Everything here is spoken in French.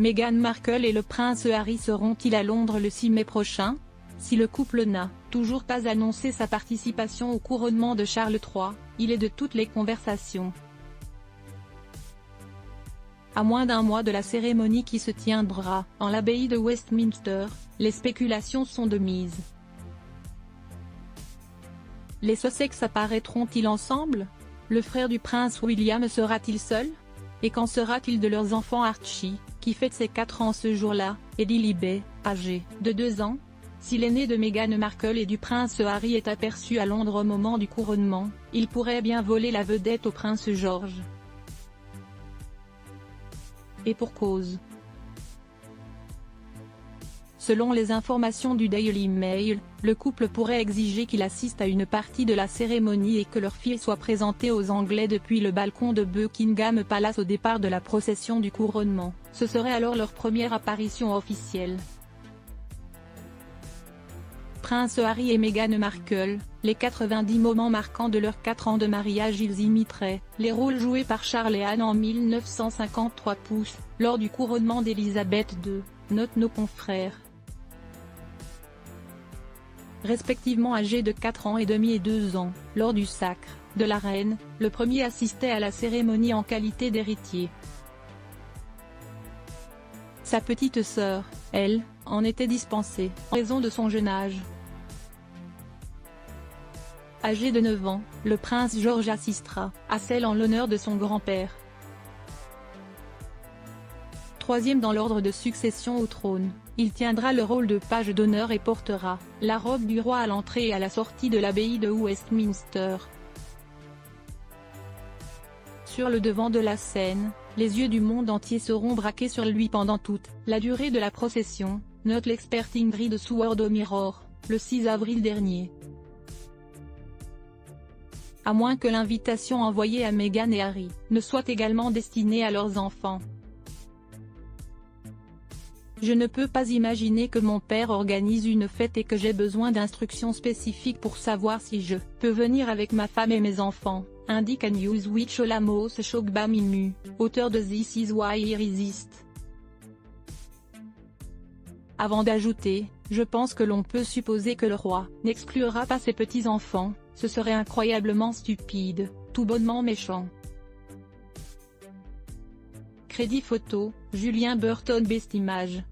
Meghan Markle et le prince Harry seront-ils à Londres le 6 mai prochain? Si le couple n'a toujours pas annoncé sa participation au couronnement de Charles III, il est de toutes les conversations. À moins d'un mois de la cérémonie qui se tiendra en l'abbaye de Westminster, les spéculations sont de mise. Les Sussex apparaîtront-ils ensemble? Le frère du prince William sera-t-il seul? Et qu'en sera-t-il de leurs enfants Archie, qui fête ses 4 ans ce jour-là, et Lilibet, âgée de 2 ans? Si l'aîné de Meghan Markle et du prince Harry est aperçu à Londres au moment du couronnement, il pourrait bien voler la vedette au prince George. Et pour cause. Selon les informations du Daily Mail, le couple pourrait exiger qu'il assiste à une partie de la cérémonie et que leur fille soit présentée aux Anglais depuis le balcon de Buckingham Palace au départ de la procession du couronnement. Ce serait alors leur première apparition officielle. Prince Harry et Meghan Markle, les 90 moments marquants de leurs 4 ans de mariage. Ils imiteraient les rôles joués par Charles et Anne en 1953 pouces, lors du couronnement d'Élisabeth II, notent nos confrères. Respectivement âgés de 4 ans et demi et 2 ans, lors du sacre de la reine, le premier assistait à la cérémonie en qualité d'héritier. Sa petite sœur, elle, en était dispensée, en raison de son jeune âge. Âgé de 9 ans, le prince George assistera à celle en l'honneur de son grand-père. Troisième dans l'ordre de succession au trône, il tiendra le rôle de page d'honneur et portera la robe du roi à l'entrée et à la sortie de l'abbaye de Westminster. Sur le devant de la scène, les yeux du monde entier seront braqués sur lui pendant toute la durée de la procession, note l'experte Ingrid Seward au Mirror, le 6 avril dernier. À moins que l'invitation envoyée à Meghan et Harry ne soit également destinée à leurs enfants. Je ne peux pas imaginer que mon père organise une fête et que j'ai besoin d'instructions spécifiques pour savoir si je peux venir avec ma femme et mes enfants, indique à Newsweek Olamos Shogbamimu, auteur de This Is Why I Resist. Avant d'ajouter, je pense que l'on peut supposer que le roi n'exclura pas ses petits-enfants, ce serait incroyablement stupide, tout bonnement méchant. Crédit photo, Julien Burton. Best Image.